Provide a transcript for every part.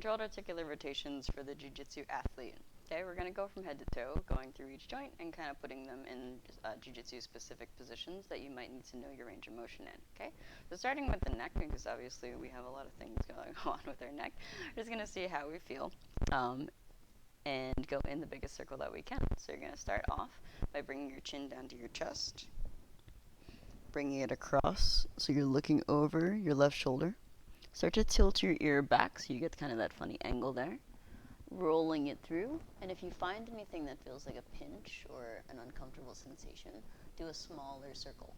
controlled articular rotations for the jiu-jitsu athlete. Okay, we're going to go from head to toe, going through each joint and kind of putting them in jiu-jitsu specific positions that you might need to know your range of motion in. Okay, so starting with the neck, because obviously we have a lot of things going on with our neck, we're just going to see how we feel and go in the biggest circle that we can. So you're going to start off by bringing your chin down to your chest, bringing it across so you're looking over your left shoulder. Start to tilt your ear back so you get kind of that funny angle there. Rolling it through, and if you find anything that feels like a pinch or an uncomfortable sensation, do a smaller circle.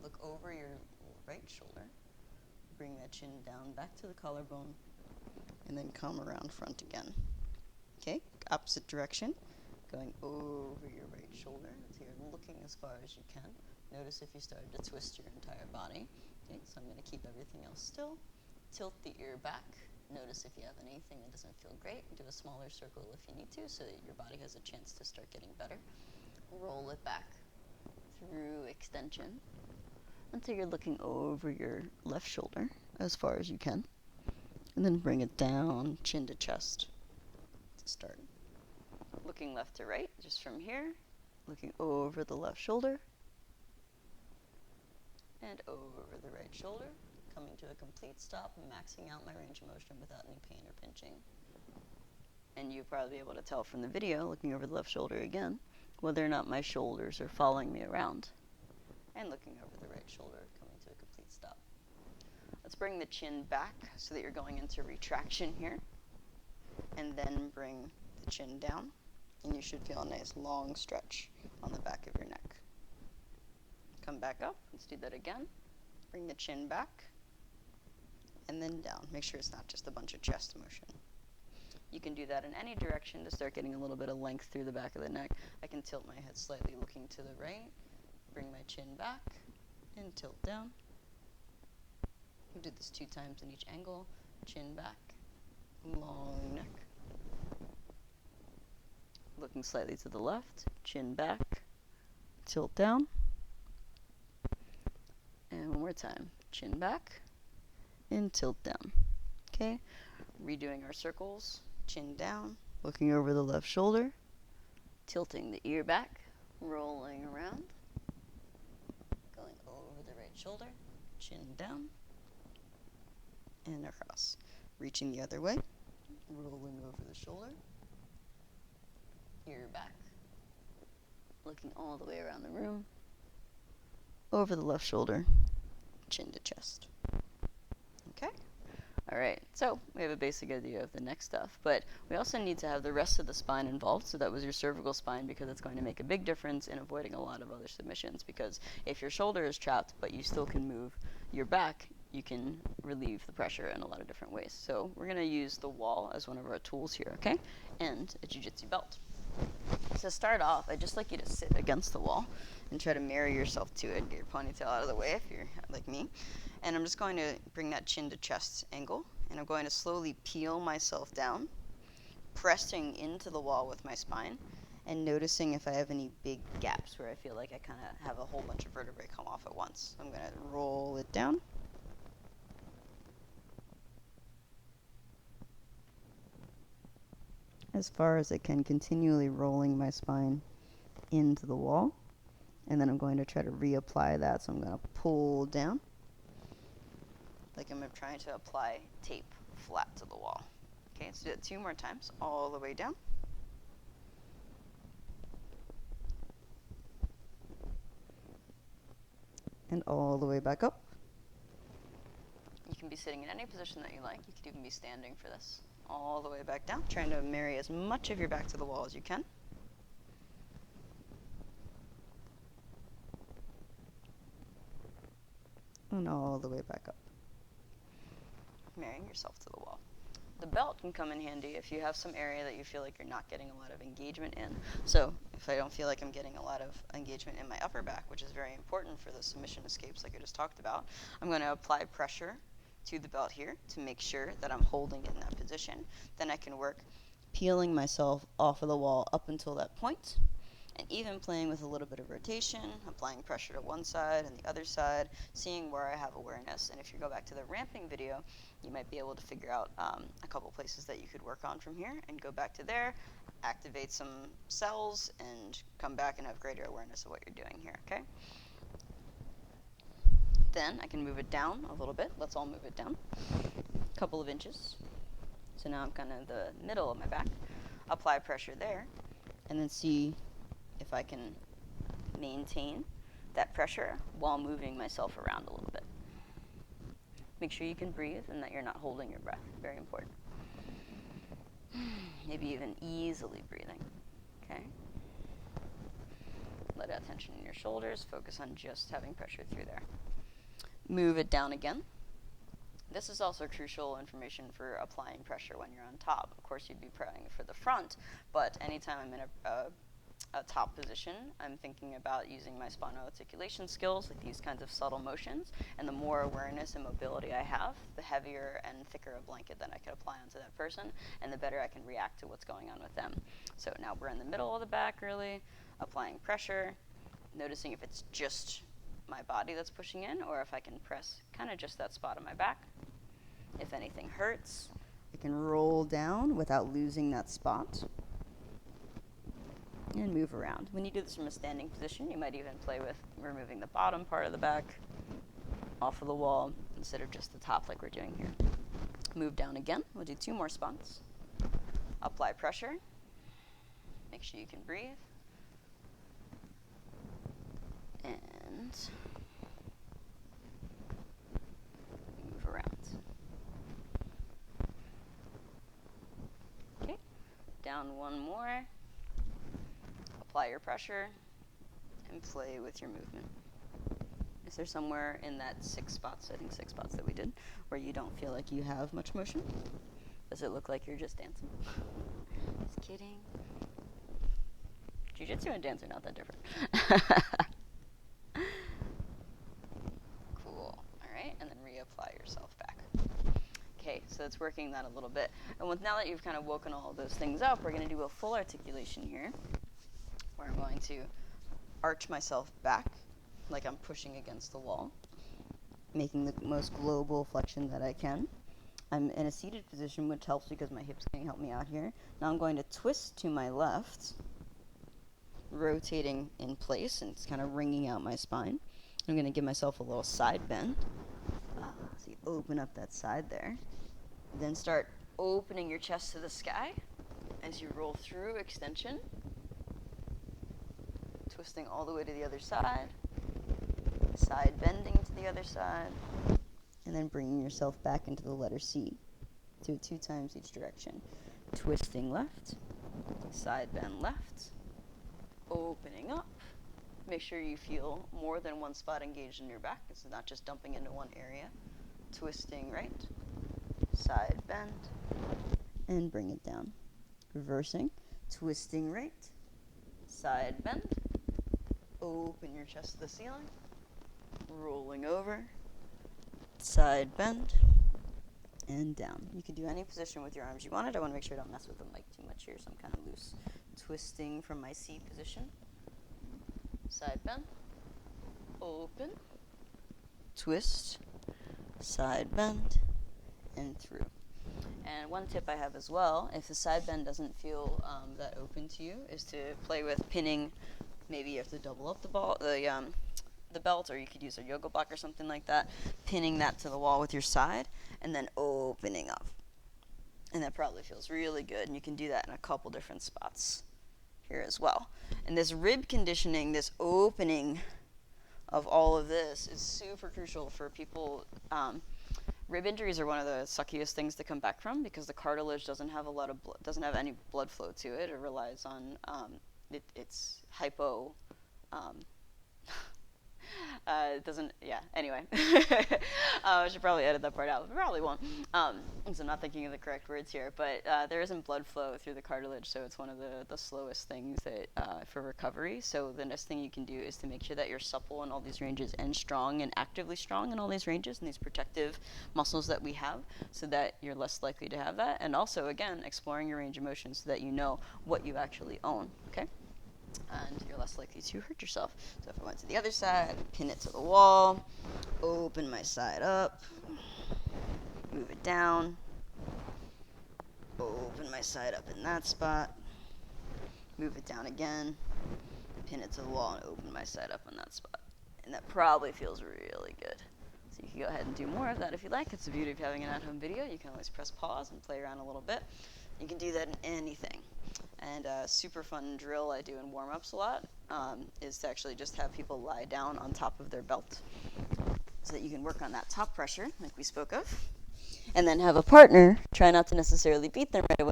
Look over your right shoulder, bring that chin down back to the collarbone, and then come around front again. Okay, opposite direction, going over your right shoulder, so you're looking as far as you can. Notice if you started to twist your entire body. Okay, so I'm going to keep everything else still. Tilt the ear back. Notice if you have anything that doesn't feel great. Do a smaller circle if you need to so that your body has a chance to start getting better. Roll it back through extension until you're looking over your left shoulder as far as you can. And then bring it down, chin to chest to start. Looking left to right, just from here. Looking over the left shoulder and over the right shoulder. Coming to a complete stop, maxing out my range of motion without any pain or pinching. And you'll probably be able to tell from the video, looking over the left shoulder again, whether or not my shoulders are following me around. And looking over the right shoulder, coming to a complete stop. Let's bring the chin back so that you're going into retraction here. And then bring the chin down, and you should feel a nice long stretch on the back of your neck. Come back up, let's do that again. Bring the chin back, and then down. Make sure it's not just a bunch of chest motion. You can do that in any direction to start getting a little bit of length through the back of the neck. I can tilt my head slightly looking to the right, bring my chin back, and tilt down. We'll do this 2 times in each angle. Chin back, long neck. Looking slightly to the left, chin back, tilt down. And one more time, chin back, and tilt down. Okay, redoing our circles, chin down, looking over the left shoulder, tilting the ear back, rolling around, going over the right shoulder, chin down, and across. Reaching the other way, rolling over the shoulder, ear back, looking all the way around the room, over the left shoulder, chin to chest. Okay? Alright, so we have a basic idea of the neck stuff, but we also need to have the rest of the spine involved. So that was your cervical spine, because it's going to make a big difference in avoiding a lot of other submissions, because if your shoulder is trapped but you still can move your back, you can relieve the pressure in a lot of different ways. So we're going to use the wall as one of our tools here, okay? And a jiu-jitsu belt. To start off, I'd just like you to sit against the wall and try to marry yourself to it. Get your ponytail out of the way if you're like me. And I'm just going to bring that chin to chest angle, and I'm going to slowly peel myself down, pressing into the wall with my spine, and noticing if I have any big gaps where I feel like I kind of have a whole bunch of vertebrae come off at once. I'm going to roll it down. As far as I can, continually rolling my spine into the wall. And then I'm going to try to reapply that. So I'm going to pull down, like I'm trying to apply tape flat to the wall. Okay, let's do it 2 more times, all the way down. And all the way back up. You can be sitting in any position that you like. You could even be standing for this. All the way back down, trying to marry as much of your back to the wall as you can. And all the way back up. Marrying yourself to the wall. The belt can come in handy if you have some area that you feel like you're not getting a lot of engagement in. So if I don't feel like I'm getting a lot of engagement in my upper back, which is very important for the submission escapes like I just talked about, I'm going to apply pressure to the belt here to make sure that I'm holding it in that position. Then I can work peeling myself off of the wall up until that point, And even playing with a little bit of rotation, applying pressure to one side and the other side, seeing where I have awareness. And if you go back to the ramping video, you might be able to figure out a couple places that you could work on from here, and go back to there, activate some cells, and come back and have greater awareness of what you're doing here, okay? Then I can move it down a little bit. Let's all move it down a couple of inches. So now I'm kind of the middle of my back. Apply pressure there, and then see if I can maintain that pressure while moving myself around a little bit. Make sure you can breathe and that you're not holding your breath. Very important. Maybe even easily breathing. Okay? Let out tension in your shoulders. Focus on just having pressure through there. Move it down again. This is also crucial information for applying pressure when you're on top. Of course, you'd be praying for the front, but anytime I'm in a top position, I'm thinking about using my spinal articulation skills, like these kinds of subtle motions, and the more awareness and mobility I have, the heavier and thicker a blanket that I can apply onto that person, and the better I can react to what's going on with them. So now we're in the middle of the back, really, applying pressure, noticing if it's just my body that's pushing in, or if I can press kind of just that spot on my back. If anything hurts, I can roll down without losing that spot and move around. When you do this from a standing position, you might even play with removing the bottom part of the back off of the wall instead of just the top like we're doing here. Move down again. We'll do 2 more spots. Apply pressure. Make sure you can breathe. And move around. Okay, down 1 more. Apply your pressure and play with your movement. Is there somewhere in that 6 spots, I think 6 spots that we did, where you don't feel like you have much motion? Does it look like you're just dancing? Just kidding. Jiu-jitsu and dance are not that different. Cool. All right, and then reapply yourself back. Okay, so it's working that a little bit. And now that you've kind of woken all of those things up, we're going to do a full articulation here, where I'm going to arch myself back like I'm pushing against the wall, making the most global flexion that I can. I'm in a seated position, which helps because my hips can help me out here. Now I'm going to twist to my left, rotating in place, and it's kind of wringing out my spine. I'm going to give myself a little side bend. So you open up that side there. Then start opening your chest to the sky as you roll through extension. Twisting all the way to the other side. Side bending to the other side. And then bringing yourself back into the letter C. Do it 2 times each direction. Twisting left. Side bend left. Opening up. Make sure you feel more than one spot engaged in your back. It's not just dumping into one area. Twisting right. Side bend. And bring it down. Reversing. Twisting right. Side bend. Open your chest to the ceiling. Rolling over. Side bend. And down. You can do any position with your arms you wanted. I want to make sure I don't mess with the mic too much here, so I'm kind of loose. Twisting from my C position. Side bend. Open. Twist. Side bend. And through. And one tip I have as well, if the side bend doesn't feel that open to you, is to play with pinning. Maybe you have to double up the belt, or you could use a yoga block or something like that, pinning that to the wall with your side, and then opening up. And that probably feels really good, and you can do that in a couple different spots here as well. And this rib conditioning, this opening of all of this is super crucial for people. Rib injuries are one of the suckiest things to come back from because the cartilage doesn't have doesn't have any blood flow to it. It relies on it's hypo. It doesn't, anyway. I should probably edit that part out, but probably won't. So I'm not thinking of the correct words here, but there isn't blood flow through the cartilage, so it's one of the slowest things that for recovery. So the next thing you can do is to make sure that you're supple in all these ranges and strong and actively strong in all these ranges and these protective muscles that we have, so that you're less likely to have that. And also, again, exploring your range of motion so that you know what you actually own, okay? and you're less likely to hurt yourself. So if I went to the other side, pin it to the wall, open my side up, move it down, open my side up in that spot, move it down again, pin it to the wall, and open my side up on that spot. And that probably feels really good. So you can go ahead and do more of that if you like. It's the beauty of having an at-home video. You can always press pause and play around a little bit. You can do that in anything. And a super fun drill I do in warm-ups a lot is to actually just have people lie down on top of their belt so that you can work on that top pressure like we spoke of. And then have a partner try not to necessarily beat them right away.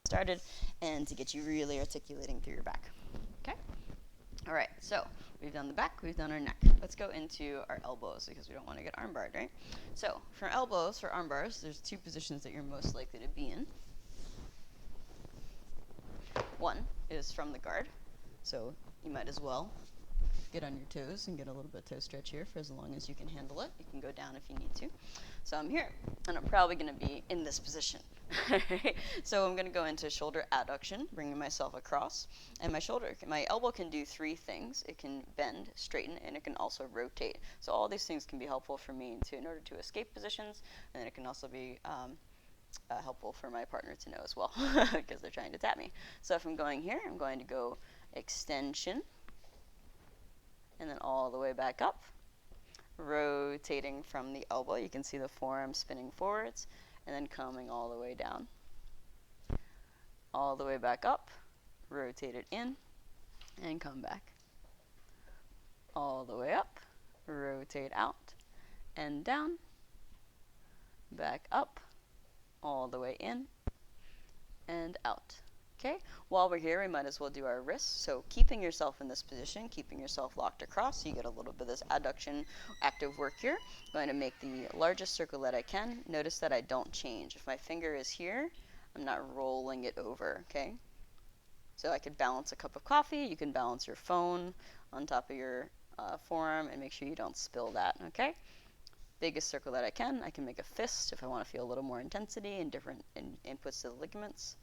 Started, and to get you really articulating through your back. Okay? All right, so we've done the back, we've done our neck. Let's go into our elbows because we don't want to get arm barred, right? So for elbows, for arm bars, there's two positions that you're most likely to be in. One is from the guard, so you might as well get on your toes and get a little bit of toe stretch here for as long as you can handle it. You can go down if you need to. So I'm here, and I'm probably going to be in this position. So I'm going to go into shoulder adduction, bringing myself across, and my elbow can do three things. It can bend, straighten, and it can also rotate. So all these things can be helpful for me in order to escape positions, and it can also be helpful for my partner to know as well because they're trying to tap me. So if I'm going here, I'm going to go extension, and then all the way back up, rotating from the elbow. You can see the forearm spinning forwards, and then coming all the way down. All the way back up, rotate it in, and come back. All the way up, rotate out, and down, back up, all the way in, and out. Okay, while we're here, we might as well do our wrists. So keeping yourself in this position, keeping yourself locked across, so you get a little bit of this adduction active work here. I'm going to make the largest circle that I can. Notice that I don't change. If my finger is here, I'm not rolling it over, okay? So I could balance a cup of coffee. You can balance your phone on top of your forearm and make sure you don't spill that, okay? Biggest circle that I can make a fist if I want to feel a little more intensity and different inputs to the ligaments.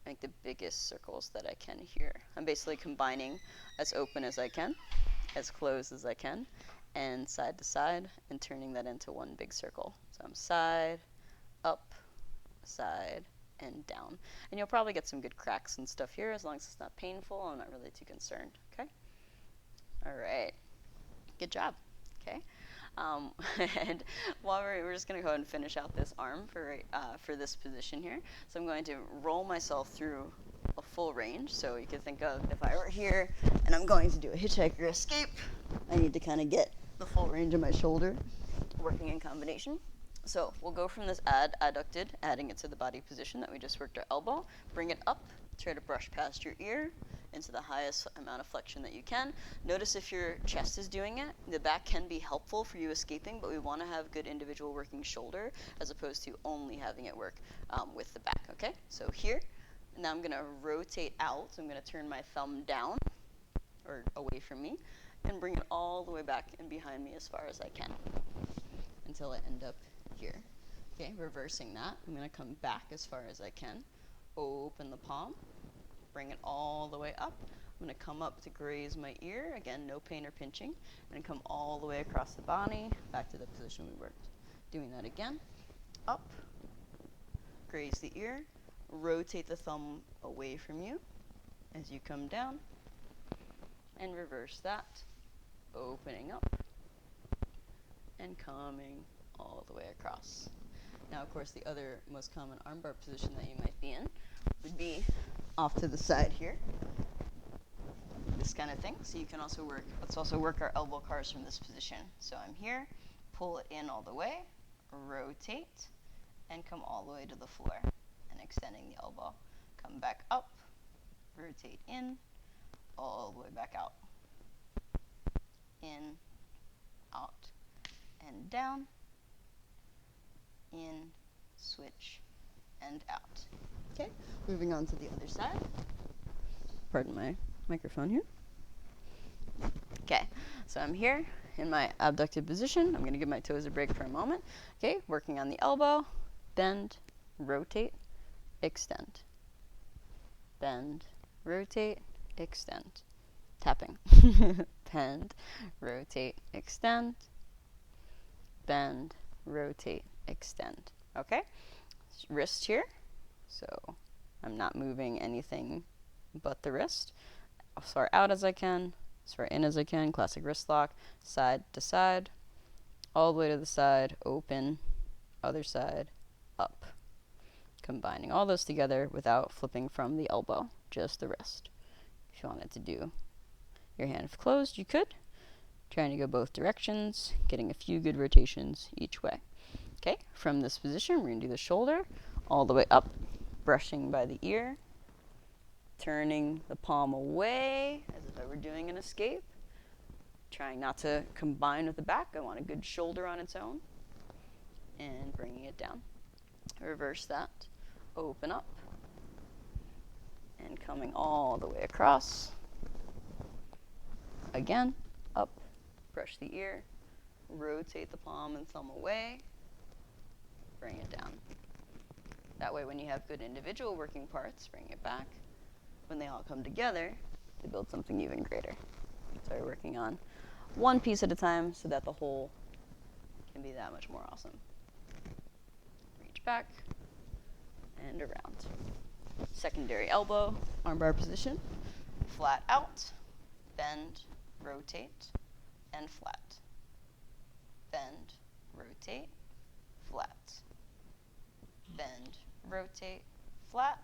Make the biggest circles that I can here. I'm basically combining as open as I can, as closed as I can, and side to side, and turning that into one big circle. So I'm side, up, side, and down. And you'll probably get some good cracks and stuff here as long as it's not painful. I'm not really too concerned, okay? All right. Good job, okay? And while we're just going to go ahead and finish out this arm for this position here. So I'm going to roll myself through a full range. So you can think of if I were here and I'm going to do a hitchhiker escape, I need to kind of get the full range of my shoulder working in combination. So we'll go from this adducted, adding it to the body position that we just worked our elbow, bring it up, try to brush past your ear, into the highest amount of flexion that you can. Notice if your chest is doing it, the back can be helpful for you escaping, but we want to have good individual working shoulder as opposed to only having it work with the back, okay? So here, now I'm going to rotate out. So I'm going to turn my thumb down or away from me and bring it all the way back and behind me as far as I can until I end up here. Okay, reversing that. I'm going to come back as far as I can, open the palm, bring it all the way up. I'm going to come up to graze my ear. Again, no pain or pinching. And come all the way across the body, back to the position we worked. Doing that again. Up, graze the ear, rotate the thumb away from you as you come down, and reverse that, opening up, and coming all the way across. Now, of course, the other most common armbar position that you might be in would be off to the side here, this kind of thing. So you can also let's also work our elbow cars from this position. So I'm here, pull it in all the way, rotate, and come all the way to the floor, and extending the elbow. Come back up, rotate in, all the way back out. In, out, and down, in, switch, and out. Okay, moving on to the other side. Pardon my microphone here. Okay, so I'm here in my abducted position. I'm going to give my toes a break for a moment. Okay, working on the elbow, bend, rotate, extend. Bend, rotate, extend. Tapping. Bend, rotate, extend. Bend, rotate, extend. Okay, wrist here. So I'm not moving anything but the wrist. As far out as I can, as far in as I can. Classic wrist lock, side to side, all the way to the side, open, other side, up. Combining all those together without flipping from the elbow, just the wrist. If you wanted to do your hand closed, you could. Trying to go both directions, getting a few good rotations each way. Okay, from this position, we're going to do the shoulder all the way up, brushing by the ear, turning the palm away as if I were doing an escape. Trying not to combine with the back. I want a good shoulder on its own. And bringing it down. Reverse that. Open up. And coming all the way across. Again, up. Brush the ear. Rotate the palm and thumb away. Bring it down. That way when you have good individual working parts, bring it back. When they all come together, they build something even greater. So we're working on one piece at a time so that the whole can be that much more awesome. Reach back and around. Secondary elbow, armbar position. Flat out, bend, rotate, and flat. Bend, rotate, flat. Bend, rotate, flat.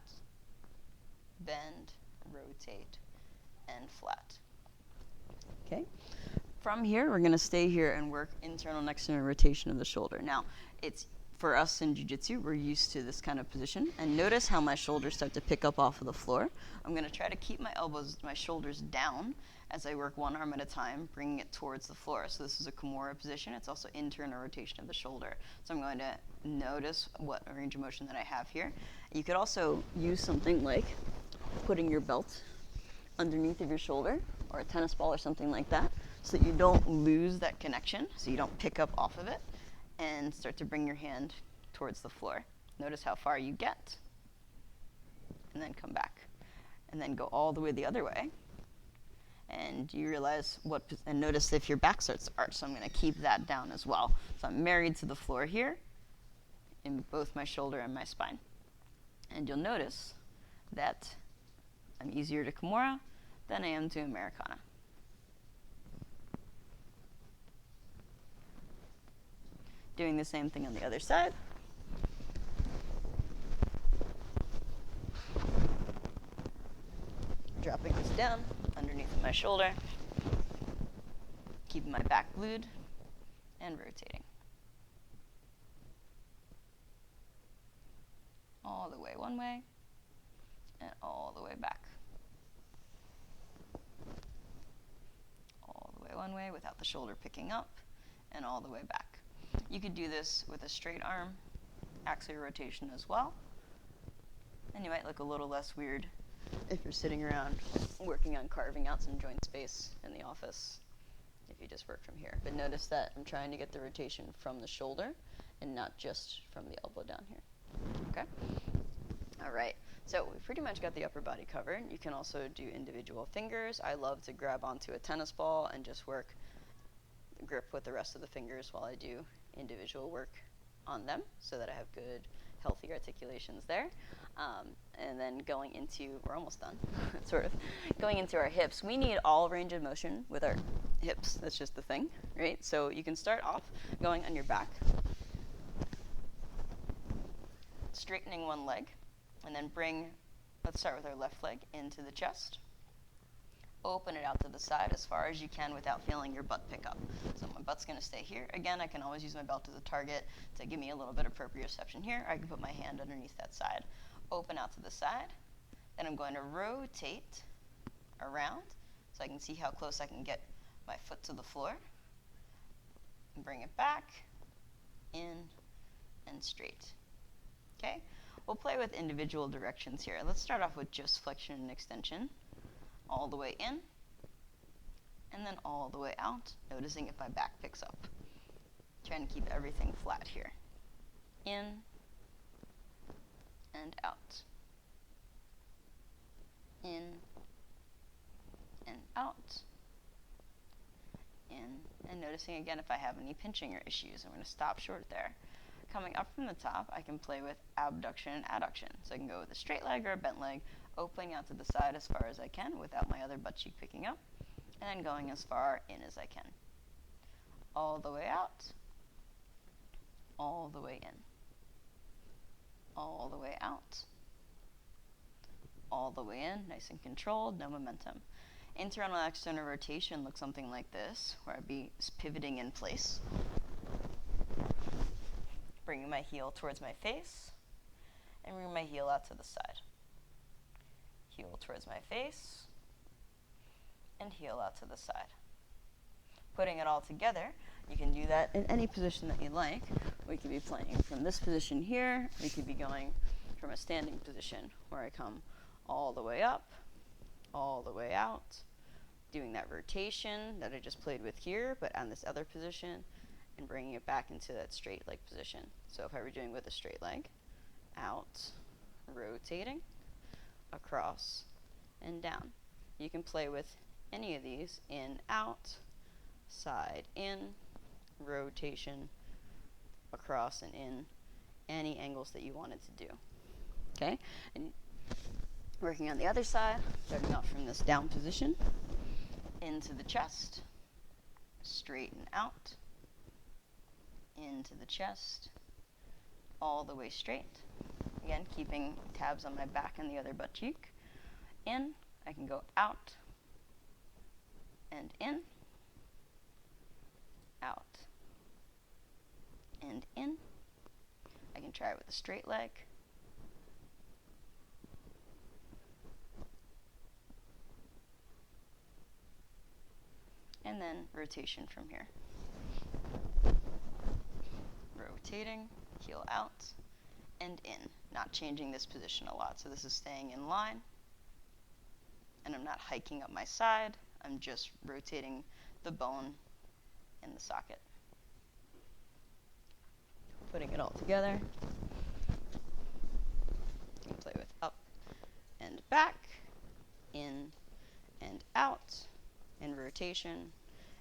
Bend, rotate, and flat. Okay. From here, we're going to stay here and work internal and external rotation of the shoulder. Now, it's for us in jiu-jitsu, we're used to this kind of position. And notice how my shoulders start to pick up off of the floor. I'm going to try to keep my shoulders down as I work one arm at a time, bringing it towards the floor. So this is a Kimura position. It's also internal rotation of the shoulder. So I'm going to notice what range of motion that I have here. You could also use something like putting your belt underneath of your shoulder or a tennis ball or something like that so that you don't lose that connection, so you don't pick up off of it, and start to bring your hand towards the floor. Notice how far you get, and then come back. And then go all the way the other way. And you realize and notice if your back starts to arch, so I'm going to keep that down as well. So I'm married to the floor here in both my shoulder and my spine. And you'll notice that I'm easier to Kimura than I am to Americana. Doing the same thing on the other side. Dropping this down underneath my shoulder. Keeping my back glued and rotating. All the way one way and all the way back. All the way one way without the shoulder picking up and all the way back. You could do this with a straight arm axial rotation as well. And you might look a little less weird if you're sitting around working on carving out some joint space in the office if you just work from here. But notice that I'm trying to get the rotation from the shoulder and not just from the elbow down here. Okay? All right. So we've pretty much got the upper body covered. You can also do individual fingers. I love to grab onto a tennis ball and just work the grip with the rest of the fingers while I do individual work on them so that I have good, healthy articulations there. And then going into, we're almost done, sort of, going into our hips. We need all range of motion with our hips. That's just the thing, right? So you can start off going on your back, straightening one leg, and then let's start with our left leg into the chest. Open it out to the side as far as you can without feeling your butt pick up. So my butt's going to stay here. Again, I can always use my belt as a target to give me a little bit of proprioception here. I can put my hand underneath that side. Open out to the side. Then I'm going to rotate around so I can see how close I can get my foot to the floor. And bring it back, in, and straight. Okay? We'll play with individual directions here. Let's start off with just flexion and extension. All the way in, and then all the way out, noticing if my back picks up. Trying to keep everything flat here. In and out. In and out. In, and noticing again if I have any pinching or issues. I'm going to stop short there. Coming up from the top, I can play with abduction and adduction. So I can go with a straight leg or a bent leg, opening out to the side as far as I can without my other butt cheek picking up, and then going as far in as I can. All the way out, all the way in, all the way out, all the way in, nice and controlled, no momentum. Internal and external rotation looks something like this, where I'd be pivoting in place, bringing my heel towards my face, and bringing my heel out to the side. Heel towards my face, and heel out to the side. Putting it all together, you can do that in any position that you like. We could be playing from this position here. We could be going from a standing position where I come all the way up, all the way out, doing that rotation that I just played with here, but on this other position, and bringing it back into that straight leg position. So if I were doing with a straight leg, out, rotating, across, and down. You can play with any of these: in, out, side, in, rotation, across and in, any angles that you wanted to do. Okay? And working on the other side, starting off from this down position, into the chest, straighten out, into the chest, all the way straight. Again, keeping tabs on my back and the other butt cheek. In, I can go out and in, out and in. I can try it with a straight leg. And then rotation from here. Rotating, heel out, and in. Not changing this position a lot, so this is staying in line. And I'm not hiking up my side, I'm just rotating the bone in the socket. Putting it all together. You can play with up and back, in and out, and rotation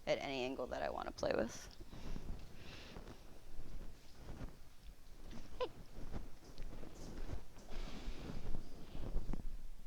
at any angle that I want to play with.